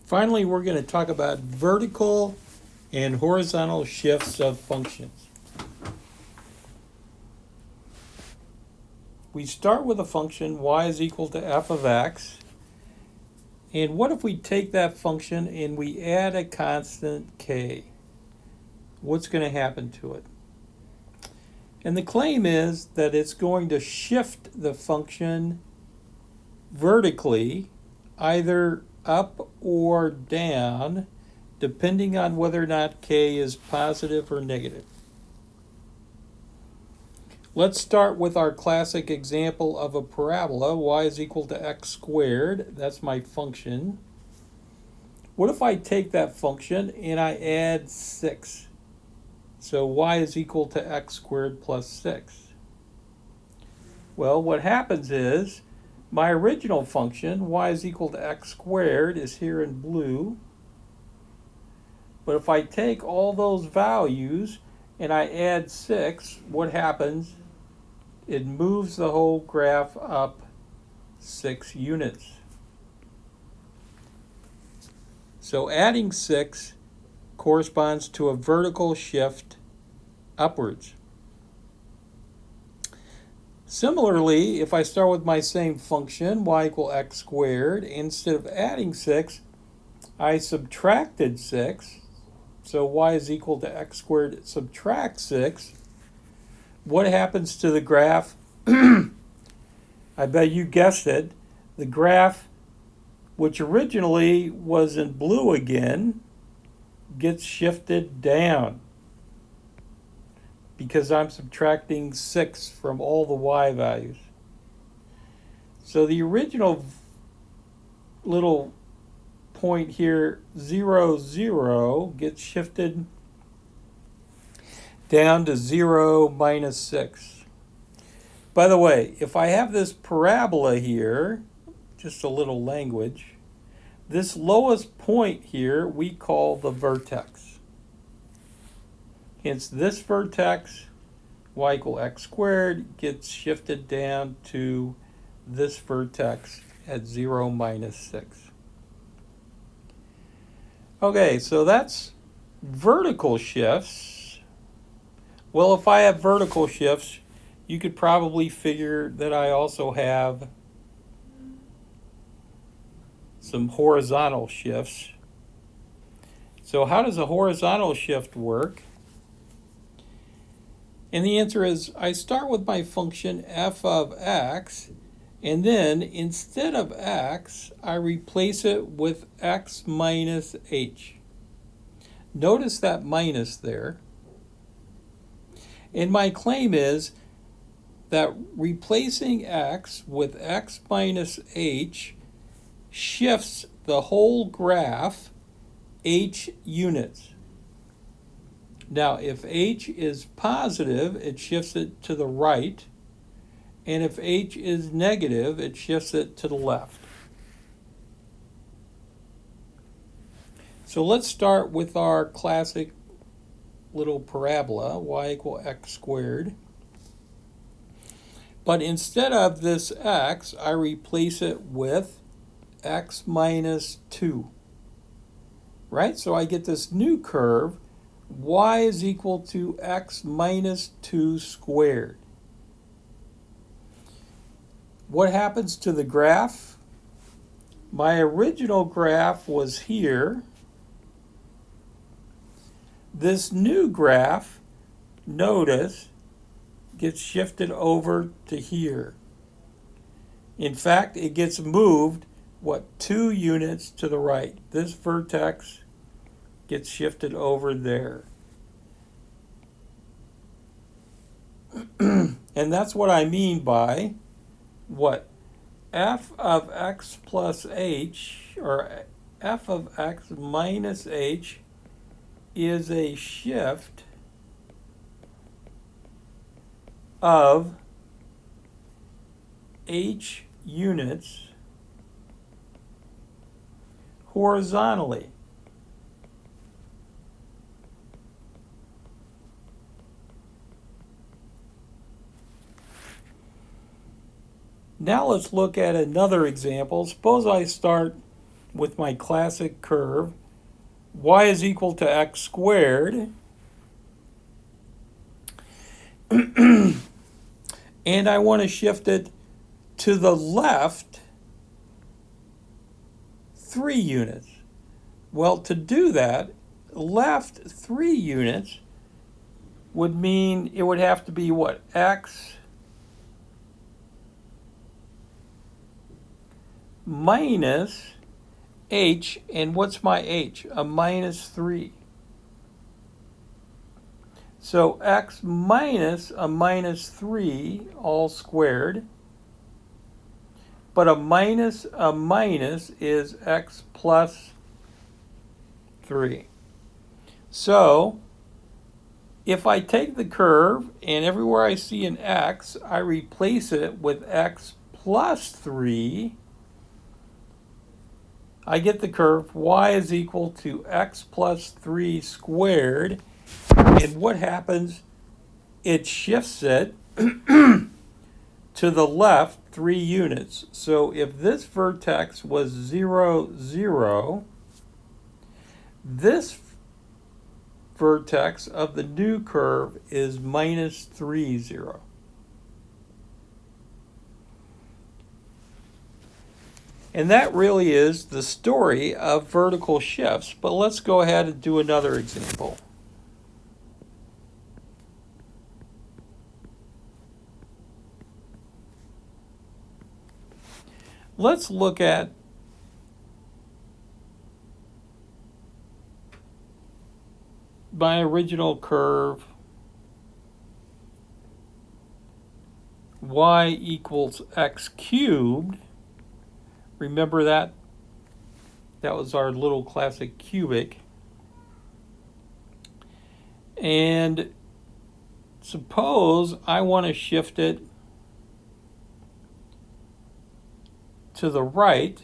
Finally, we're going to talk about vertical and horizontal shifts of functions. We start with a function y is equal to f of x. And what if we take that function and we add a constant k? What's going to happen to it? And the claim is that it's going to shift the function vertically, either up or down, depending on whether or not k is positive or negative. Let's start with our classic example of a parabola. Y is equal to x squared. That's my function. What if I take that function and I add 6? So y is equal to x squared plus 6. Well, what happens is my original function, y is equal to x squared, is here in blue. But if I take all those values and I add 6, what happens? It moves the whole graph up 6 units. So adding 6 corresponds to a vertical shift upwards. Similarly, if I start with my same function, y equal x squared, instead of adding 6, I subtracted 6. So y is equal to x squared subtract 6. What happens to the graph? I bet you guessed it. The graph, which originally was in blue again, gets shifted down because I'm subtracting 6 from all the y values. So the original little point here, 0, 0, gets shifted down to 0 minus 6. By the way, if I have this parabola here, just a little language, this lowest point here we call the vertex. Hence this vertex, y equal x squared, gets shifted down to this vertex at 0 minus 6. Okay, so that's vertical shifts. Well, if I have vertical shifts, you could probably figure that I also have some horizontal shifts. So how does a horizontal shift work? And the answer is I start with my function f of x, and then instead of x, I replace it with x minus h. Notice that minus there. And my claim is that replacing x with x minus h shifts the whole graph h units. Now, if h is positive, it shifts it to the right, and if h is negative, it shifts it to the left. So let's start with our classic little parabola, y equal x squared. But instead of this x, I replace it with x minus 2. Right? So I get this new curve, y is equal to x minus 2 squared. What happens to the graph? My original graph was here. This new graph, notice, gets shifted over to here. In fact, it gets moved, 2 units to the right. This vertex gets shifted over there. And that's what I mean by f of x plus h, or f of x minus h, is a shift of h units horizontally. Now let's look at another example. Suppose I start with my classic curve, y is equal to x squared. And I want to shift it to the left 3 units. Well, to do that, left 3 units would mean it would have to be what? X minus h, and what's my h? A minus 3. So x minus a minus 3 all squared. But a minus is x plus 3. So if I take the curve and everywhere I see an x, I replace it with x plus 3, I get the curve y is equal to x plus 3 squared. And what happens? It shifts it to the left 3 units. So if this vertex was 0, 0, this vertex of the new curve is minus 3, 0. And that really is the story of vertical shifts. But let's go ahead and do another example. Let's look at my original curve, y equals x cubed. Remember that? That was our little classic cubic. And suppose I want to shift it to the right.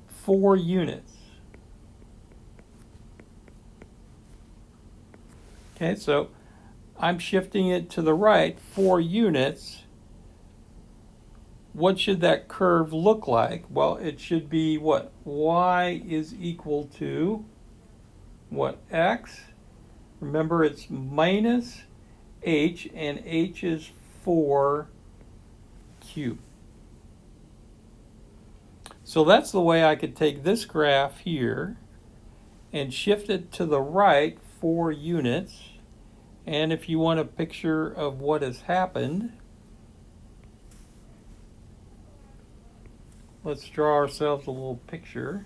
Four units. Okay, so I'm shifting it to the right 4 units. What should that curve look like? Well, it should be what? Y is equal to what? X. Remember, it's minus h, and h is 4 cubed. So that's the way I could take this graph here and shift it to the right 4 units. And if you want a picture of what has happened, let's draw ourselves a little picture.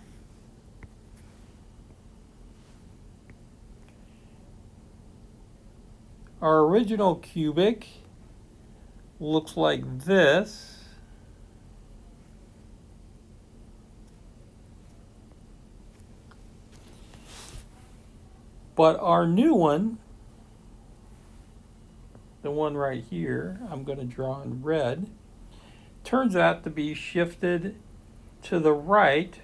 Our original cubic looks like this. But our new one, the one right here, I'm going to draw in red, turns out to be shifted to the right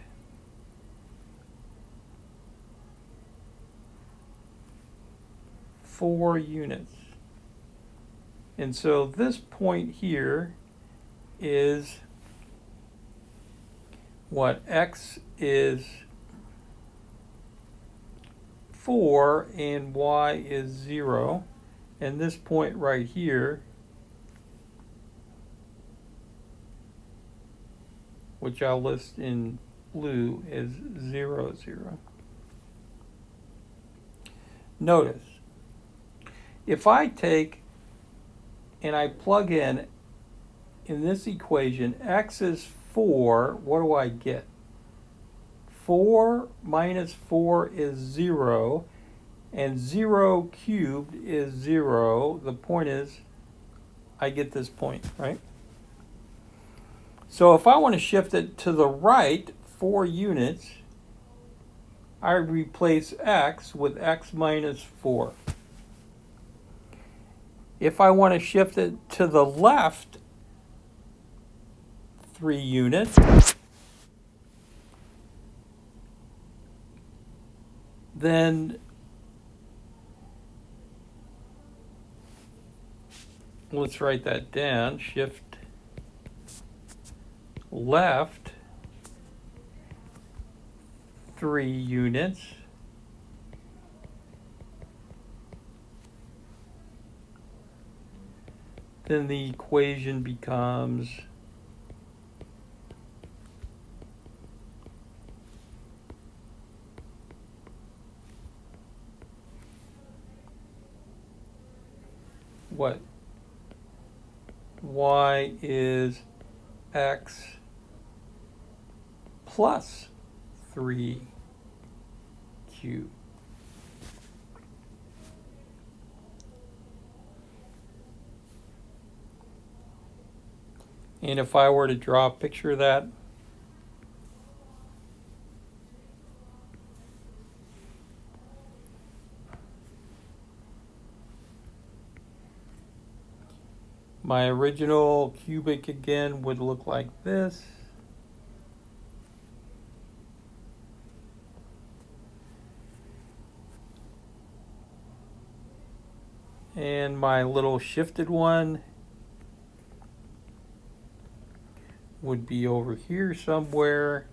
4 units. And so this point here is what? X is 4 and y is 0. And this point right here, which I'll list in blue, is 0, 0. Notice, if I take and I plug in this equation, x is 4, what do I get? 4 minus 4 is 0, and 0 cubed is 0. The point is, I get this point, right? So if I want to shift it to the right 4 units, I replace x with x minus 4. If I want to shift it to the left 3 units, Then let's write that down. Shift left 3 units. Then the equation becomes what? Y is x plus 3q. And if I were to draw a picture of that, my original cubic again would look like this. And my little shifted one would be over here somewhere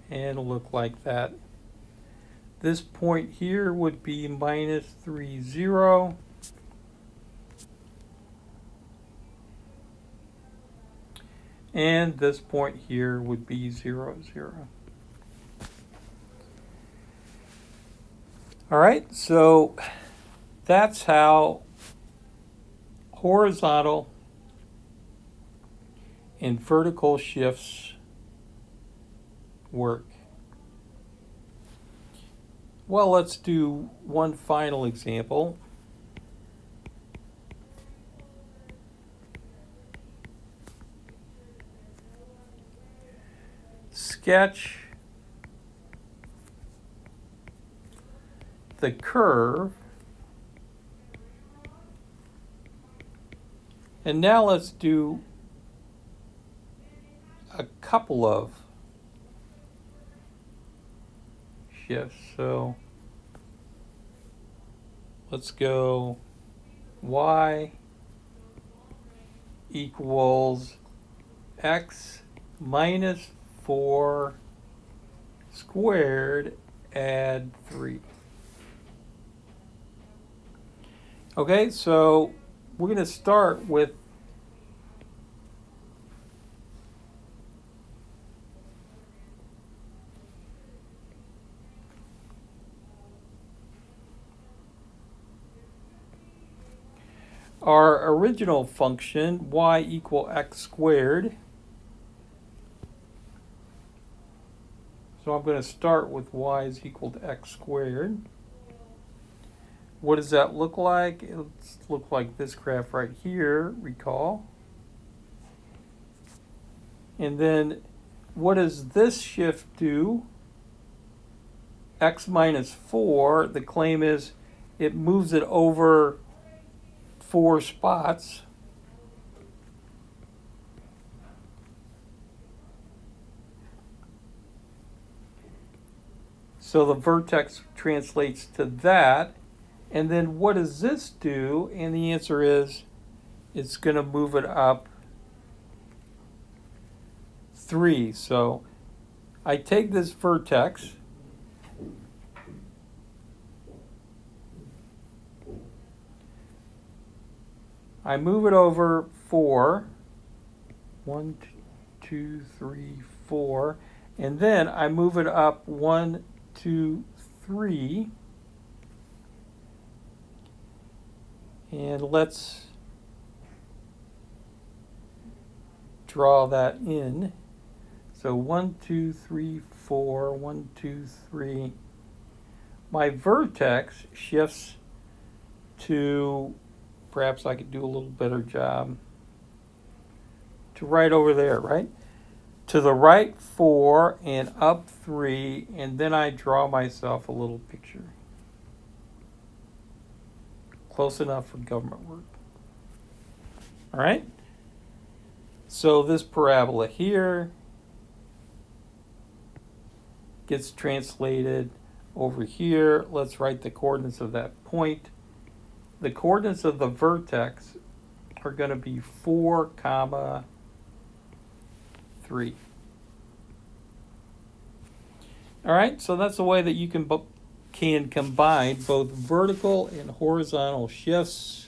and look like that. This point here would be minus 3, 0. And this point here would be 0, 0. All right, so that's how horizontal and vertical shifts work. Well, let's do one final example. Sketch the curve. And now let's do a couple of shifts. So let's go y equals x minus 4 squared, add 3. Okay, so we're going to start with our original function, y equal x squared. So I'm going to start with y is equal to x squared. What does that look like? It looks like this graph right here, recall. And then what does this shift do? X minus 4, the claim is it moves it over 4 spots. So the vertex translates to that. And then what does this do? And the answer is it's going to move it up 3. So I take this vertex, I move it over 4, 1, 2, 3, 4, and then I move it up 1, 2, 3. And let's draw that in. So 1, 2, 3, 4, 1, 2, 3. My vertex shifts to, perhaps I could do a little better job, to right over there, right? To the right 4 and up 3, and then I draw myself a little picture. Close enough for government work. All right? So this parabola here gets translated Over here, let's write the coordinates of that point. The coordinates of the vertex are going to be 4, comma 3. All right, so that's the way that you can combine both vertical and horizontal shifts.